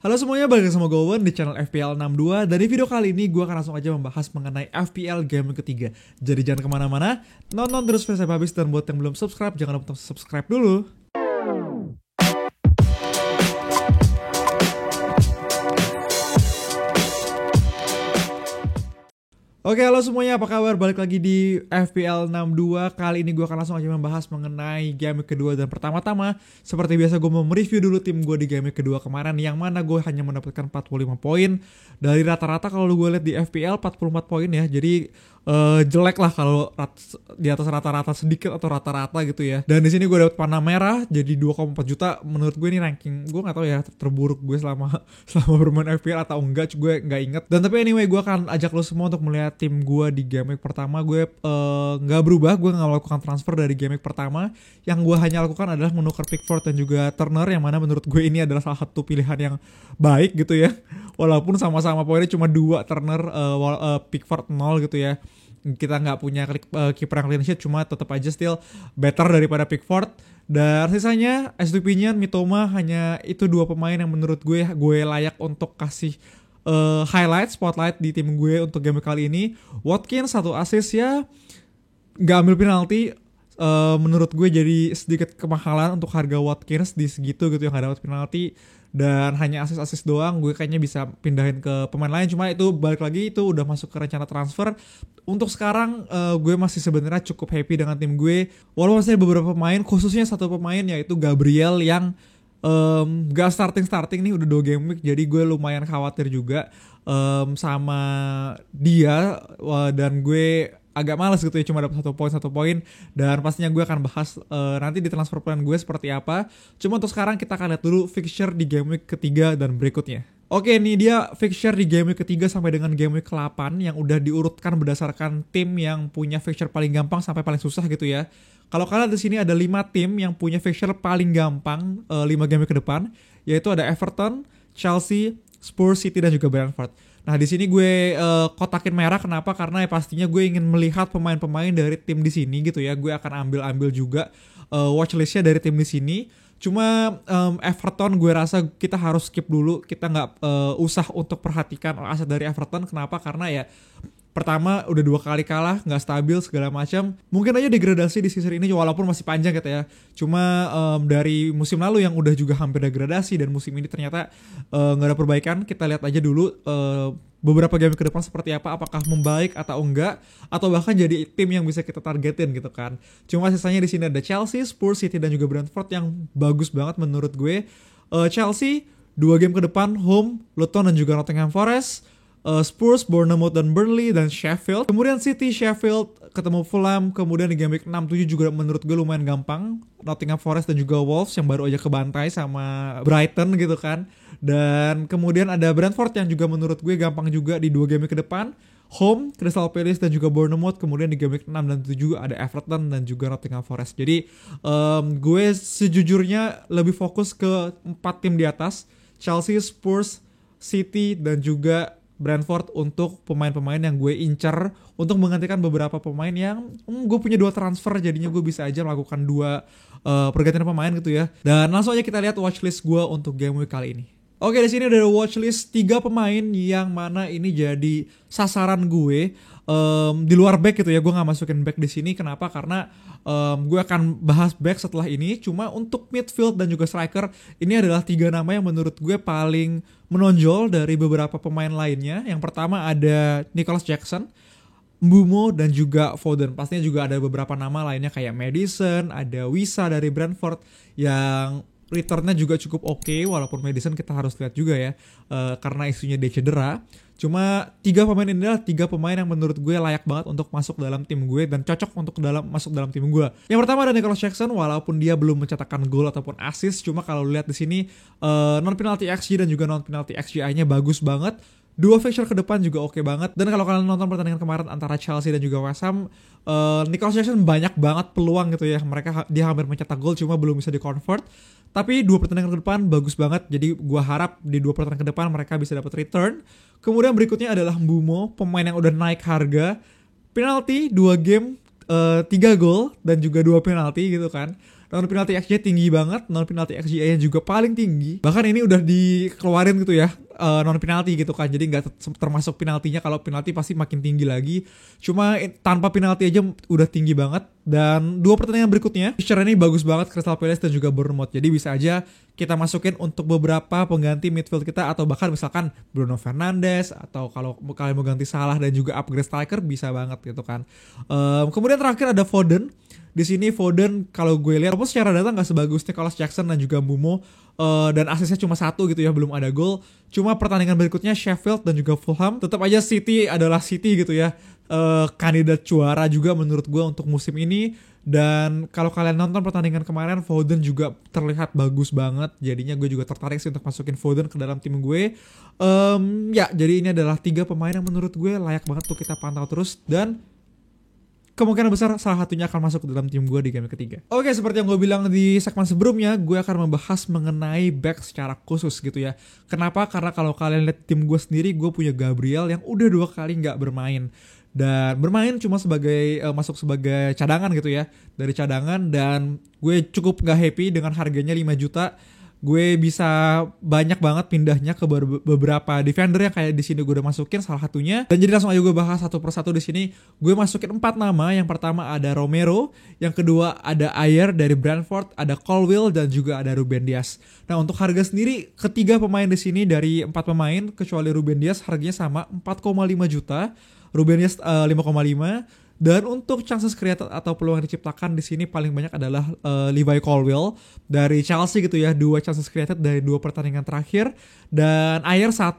Halo semuanya, balik lagi sama gue Owen di channel FPL 62. Dan di video kali ini gue akan langsung aja membahas mengenai FPL game ketiga. Jadi jangan kemana-mana, nonton terus sampai habis. Dan buat yang belum subscribe, jangan lupa subscribe dulu. Oke, halo semuanya, apa kabar? Balik lagi di FPL 62. Kali ini gue akan langsung aja membahas mengenai game kedua. Dan pertama-tama, seperti biasa gue mau mereview dulu tim gue di game kedua kemarin, yang mana gue hanya mendapatkan 45 poin. Dari rata-rata kalau gue lihat di FPL 44 poin ya. Jadi jelek lah kalau di atas rata-rata sedikit atau rata-rata gitu ya. Dan di sini gue dapat panah merah jadi 2,4 juta. Menurut gue ini ranking gue nggak tahu ya terburuk gue selama bermain FPL atau enggak, gue nggak inget. Dan tapi anyway, gue akan ajak lo semua untuk melihat tim gue di game week pertama. Gue nggak berubah, gue nggak melakukan transfer dari game week pertama. Yang gue hanya lakukan adalah menukar Pickford dan juga Turner, yang mana menurut gue ini adalah salah satu pilihan yang baik gitu ya. Walaupun sama-sama poinnya cuma 2, Turner Pickford 0 gitu ya. Kita nggak punya kiper yang clean sheet, cuma tetap aja still better daripada Pickford. Dan sisanya Estupiñán, Mitoma, hanya itu 2 pemain yang menurut gue layak untuk kasih highlight, spotlight di tim gue untuk game kali ini. Watkins 1 assist ya, nggak ambil penalti. Menurut gue jadi sedikit kemahalan untuk harga Watkins di segitu gitu, yang nggak dapat penalti dan hanya assist doang. Gue kayaknya bisa pindahin ke pemain lain, cuma itu balik lagi itu udah masuk ke rencana transfer. Untuk sekarang gue masih sebenarnya cukup happy dengan tim gue, walaupun masih ada beberapa pemain, khususnya satu pemain yaitu Gabriel yang gak starting nih udah 2 game week. Jadi gue lumayan khawatir juga sama dia, dan gue agak malas gitu ya, cuma dapat 1 poin. Dan pastinya gue akan bahas nanti di transfer plan gue seperti apa. Cuma untuk sekarang kita akan lihat dulu fixture di game week ketiga dan berikutnya. Oke, ini dia fixture di game week ketiga sampai dengan game week ke-8 yang udah diurutkan berdasarkan tim yang punya fixture paling gampang sampai paling susah gitu ya. Kalau kalian di sini ada 5 tim yang punya fixture paling gampang 5 game week ke depan, yaitu ada Everton, Chelsea, Spurs, City dan juga Brentford. Nah, di sini gue kotakin merah. Kenapa? Karena ya pastinya gue ingin melihat pemain-pemain dari tim di sini gitu ya. Gue akan ambil juga watchlistnya dari tim di sini. Cuma Everton gue rasa kita harus skip dulu. Kita nggak usah untuk perhatikan aset dari Everton. Kenapa? Karena ya pertama udah 2 kali kalah, nggak stabil segala macam. Mungkin aja degradasi di season ini walaupun masih panjang gitu ya. Cuma dari musim lalu yang udah juga hampir degradasi dan musim ini ternyata nggak ada perbaikan. Kita lihat aja dulu beberapa game ke depan seperti apa, apakah membaik atau enggak, atau bahkan jadi tim yang bisa kita targetin gitu kan. Cuma sisanya di sini ada Chelsea, Spurs, City dan juga Brentford yang bagus banget menurut gue. Chelsea 2 game ke depan home Luton dan juga Nottingham Forest. Spurs, Bournemouth dan Burnley dan Sheffield. Kemudian City, Sheffield ketemu Fulham. Kemudian di game week 6-7 juga menurut gue lumayan gampang, Nottingham Forest dan juga Wolves yang baru aja kebantai sama Brighton gitu kan. Dan kemudian ada Brentford yang juga menurut gue gampang juga di 2 game week ke depan, home Crystal Palace dan juga Bournemouth. Kemudian di game week 6 dan 7 ada Everton dan juga Nottingham Forest. Jadi gue sejujurnya lebih fokus ke 4 tim di atas, Chelsea, Spurs, City dan juga Brentford untuk pemain-pemain yang gue incer untuk menggantikan beberapa pemain yang gue punya 2 transfer, jadinya gue bisa aja melakukan 2 pergantian pemain gitu ya. Dan langsung aja kita lihat watchlist gue untuk game week kali ini. Oke, di sini ada watchlist 3 pemain yang mana ini jadi sasaran gue di luar back gitu ya. Gue nggak masukin back di sini. Kenapa? Karena gue akan bahas back setelah ini. Cuma untuk midfield dan juga striker, ini adalah 3 nama yang menurut gue paling menonjol dari beberapa pemain lainnya. Yang pertama ada Nicholas Jackson, Mbeumo dan juga Foden. Pastinya juga ada beberapa nama lainnya kayak Maddison, ada Wissa dari Brentford yang returnnya juga cukup oke, walaupun Maddison kita harus lihat juga ya karena isunya dia cedera. Cuma 3 pemain ini adalah 3 pemain yang menurut gue layak banget untuk masuk dalam tim gue dan cocok untuk masuk dalam tim gue. Yang pertama ada Nicholas Jackson, walaupun dia belum mencetakkan gol ataupun assist, cuma kalau lihat di sini non penalty XG dan juga non penalty XGI-nya bagus banget. 2 fixture ke depan juga oke banget. Dan kalau kalian nonton pertandingan kemarin antara Chelsea dan juga West Ham, Nicholas Jackson banyak banget peluang gitu ya. Dia hampir mencetak gol cuma belum bisa di-convert. Tapi 2 pertandingan ke depan bagus banget. Jadi gua harap di 2 pertandingan ke depan mereka bisa dapat return. Kemudian berikutnya adalah Mbeumo, pemain yang udah naik harga. Penalti 2 game 3 gol dan juga 2 penalti gitu kan. non penalti XG tinggi banget, non penalti XG-nya juga paling tinggi. Bahkan ini udah dikeluarin gitu ya, non penalti gitu kan. Jadi nggak termasuk penaltinya, kalau penalti pasti makin tinggi lagi. Cuma tanpa penalti aja udah tinggi banget. Dan 2 pertandingan berikutnya fixture ini bagus banget, Crystal Palace dan juga Bournemouth. Jadi bisa aja kita masukin untuk beberapa pengganti midfield kita, atau bahkan misalkan Bruno Fernandes, atau kalau kalian mau ganti Salah dan juga upgrade striker bisa banget gitu kan. Kemudian terakhir ada Foden. Di sini Foden kalau gue lihat walaupun secara data nggak sebagus Nicholas Jackson dan juga Mbeumo, dan asisnya cuma 1 gitu ya, belum ada gol. Cuma pertandingan berikutnya Sheffield dan juga Fulham, tetap aja City adalah City gitu ya, kandidat juara juga menurut gue untuk musim ini. Dan kalau kalian nonton pertandingan kemarin, Foden juga terlihat bagus banget. Jadinya gue juga tertarik sih untuk masukin Foden ke dalam tim gue. Ya, jadi ini adalah 3 pemain yang menurut gue layak banget tuh kita pantau terus, dan kemungkinan besar salah satunya akan masuk ke dalam tim gue di game ketiga. Oke, seperti yang gue bilang di segmen sebelumnya, gue akan membahas mengenai back secara khusus gitu ya. Kenapa? Karena kalau kalian lihat tim gue sendiri, gue punya Gabriel yang udah 2 kali nggak bermain. Dan bermain cuma sebagai masuk sebagai cadangan gitu ya, dari cadangan. Dan gue cukup nggak happy dengan harganya 5 juta. Gue bisa banyak banget pindahnya ke beberapa defender yang kayak di sini gue udah masukin salah satunya. Dan jadi langsung aja gue bahas satu persatu di sini. Gue masukin 4 nama. Yang pertama ada Romero, yang kedua ada Ayer dari Brentford, ada Colwill, dan juga ada Ruben Dias. Nah, untuk harga sendiri ketiga pemain di sini dari 4 pemain kecuali Ruben Dias harganya sama 4,5 juta. Ruben Dias 5,5. Dan untuk chances created atau peluang yang diciptakan di sini paling banyak adalah Levi Colwill dari Chelsea gitu ya, 2 chances created dari 2 pertandingan terakhir, dan Ayer 1.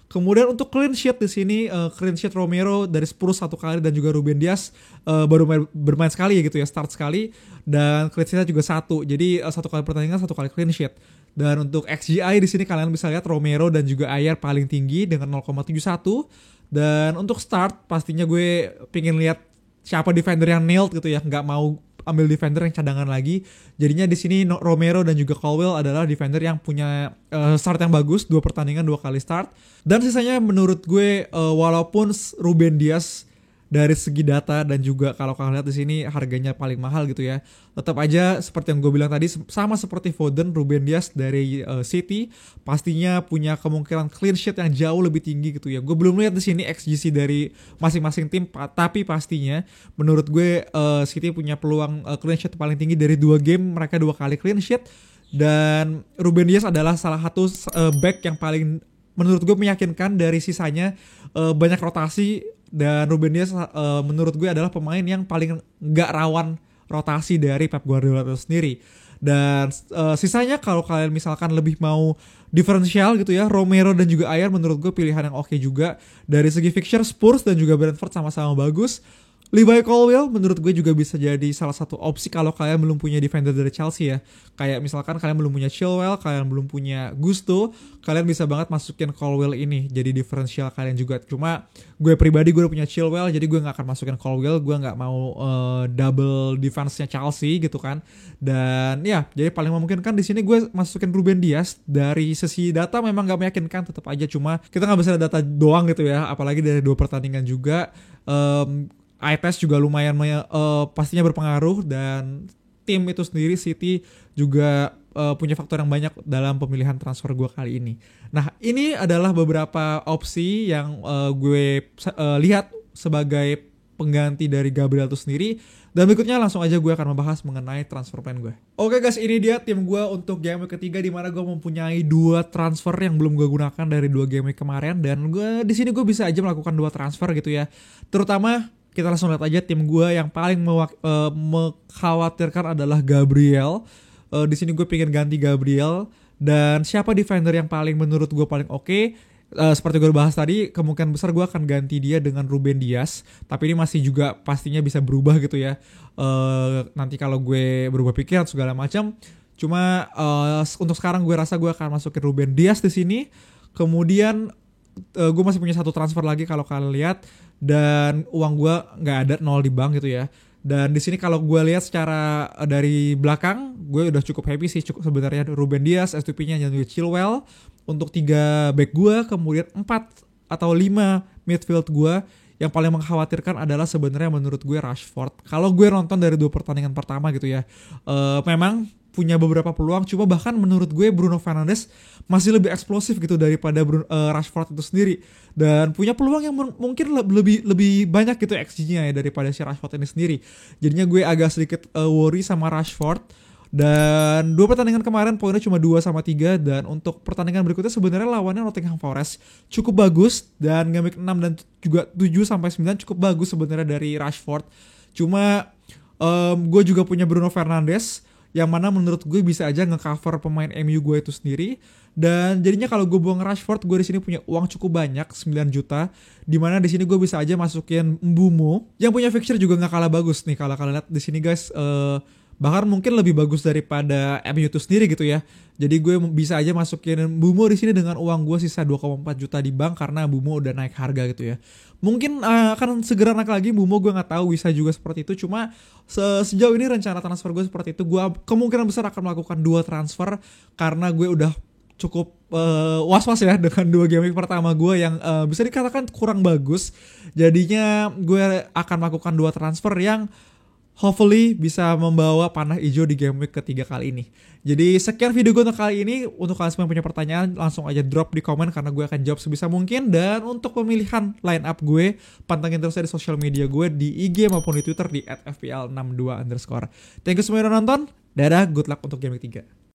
Kemudian untuk clean sheet di sini clean sheet Romero dari Spurs 1 kali, dan juga Ruben Dias baru bermain sekali gitu ya, start sekali, dan clean sheetnya juga 1. Jadi 1 kali pertandingan 1 kali clean sheet. Dan untuk XGI di sini kalian bisa lihat Romero dan juga Ayer paling tinggi dengan 0,71. Dan untuk start pastinya gue pingin lihat siapa defender yang nailed gitu ya, nggak mau ambil defender yang cadangan lagi. Jadinya di sini Romero dan juga Colwill adalah defender yang punya start yang bagus, 2 pertandingan 2 kali start. Dan sisanya menurut gue walaupun Ruben Dias dari segi data dan juga kalau kalian lihat di sini harganya paling mahal gitu ya, tetap aja seperti yang gue bilang tadi, sama seperti Foden, Ruben Dias dari City pastinya punya kemungkinan clean sheet yang jauh lebih tinggi gitu ya. Gue belum lihat di sini XGC dari masing-masing tim, tapi pastinya menurut gue City punya peluang clean sheet paling tinggi dari 2 game, mereka 2 kali clean sheet. Dan Ruben Dias adalah salah satu back yang paling menurut gue meyakinkan dari sisanya, banyak rotasi. Dan Ruben Dias menurut gue adalah pemain yang paling gak rawan rotasi dari Pep Guardiola itu sendiri. Dan sisanya kalau kalian misalkan lebih mau diferensial gitu ya, Romero dan juga Ayer menurut gue pilihan yang oke juga. Dari segi fixture Spurs dan juga Brentford sama-sama bagus. Levi Colwill menurut gue juga bisa jadi salah satu opsi kalau kalian belum punya defender dari Chelsea ya. Kayak misalkan kalian belum punya Chilwell, kalian belum punya Gusto, kalian bisa banget masukin Colwill ini jadi diferensial kalian juga. Cuma gue pribadi gue udah punya Chilwell, jadi gue gak akan masukin Colwill. Gue gak mau double defense-nya Chelsea gitu kan. Dan ya, jadi paling memungkinkan di sini gue masukin Ruben Dias. Dari sisi data memang gak meyakinkan tetap aja, cuma kita gak bisa data doang gitu ya, apalagi dari 2 pertandingan juga. Eye test juga lumayan pastinya berpengaruh, dan tim itu sendiri City juga punya faktor yang banyak dalam pemilihan transfer gue kali ini. Nah, ini adalah beberapa opsi yang gue lihat sebagai pengganti dari Gabriel itu sendiri. Dan berikutnya langsung aja gue akan membahas mengenai transfer plan gue. Oke guys, ini dia tim gue untuk game week ketiga, di mana gue mempunyai 2 transfer yang belum gue gunakan dari 2 game week kemarin. Dan gue di sini gue bisa aja melakukan 2 transfer gitu ya. Terutama kita langsung lihat aja tim gue yang paling mengkhawatirkan adalah Gabriel. Di sini gue pengen ganti Gabriel. Dan siapa defender yang paling menurut gue paling oke? Seperti gue bahas tadi, kemungkinan besar gue akan ganti dia dengan Ruben Dias. Tapi ini masih juga pastinya bisa berubah gitu ya. Nanti kalau gue berubah pikiran segala macam. Cuma untuk sekarang gue rasa gue akan masukin Ruben Dias di sini. Kemudian gue masih punya 1 transfer lagi kalau kalian lihat. Dan uang gue nggak ada, 0 di bank gitu ya. Dan di sini kalau gue lihat secara dari belakang, gue udah cukup happy sih sebenarnya. Ruben Dias, STP-nya dan juga Chilwell untuk 3 back gue, kemudian 4 atau 5 midfield gue. yang paling mengkhawatirkan adalah sebenarnya menurut gue Rashford. Kalau gue nonton dari 2 pertandingan pertama gitu ya, memang punya beberapa peluang, cuma bahkan menurut gue Bruno Fernandes masih lebih eksplosif gitu daripada Rashford itu sendiri, dan punya peluang yang mungkin lebih banyak gitu XG-nya ya daripada si Rashford ini sendiri. Jadinya gue agak sedikit worry sama Rashford. Dan 2 pertandingan kemarin poinnya cuma 2-3, dan untuk pertandingan berikutnya sebenarnya lawannya Nottingham Forest cukup bagus, dan game week 6 dan juga 7-9 cukup bagus sebenarnya dari Rashford. Cuma gue juga punya Bruno Fernandes yang mana menurut gue bisa aja ngecover pemain MU gue itu sendiri. Dan jadinya kalau gue buang Rashford, gue di sini punya uang cukup banyak, 9 juta. Dimana di sini gue bisa aja masukin Mbeumo yang punya fixture juga nggak kalah bagus nih. Kalau kalian lihat di sini guys, bahkan mungkin lebih bagus daripada MU itu sendiri gitu ya. Jadi gue bisa aja masukin Mbeumo di sini dengan uang gue sisa 2,4 juta di bank, karena Mbeumo udah naik harga gitu ya. Mungkin akan segera naik lagi Mbeumo, gue nggak tahu, bisa juga seperti itu. Cuma sejauh ini rencana transfer gue seperti itu. Gue kemungkinan besar akan melakukan 2 transfer, karena gue udah cukup was-was ya dengan 2 game week pertama gue yang bisa dikatakan kurang bagus. Jadinya gue akan melakukan 2 transfer yang hopefully bisa membawa panah hijau di game week ketiga kali ini. Jadi sekian video gue untuk kali ini. Untuk kalian semua yang punya pertanyaan, langsung aja drop di komen, karena gue akan jawab sebisa mungkin. Dan untuk pemilihan line up gue, pantengin terus di sosial media gue di IG maupun di Twitter di @fpl62_. Thank you semua yang udah nonton. Dadah, good luck untuk game week 3.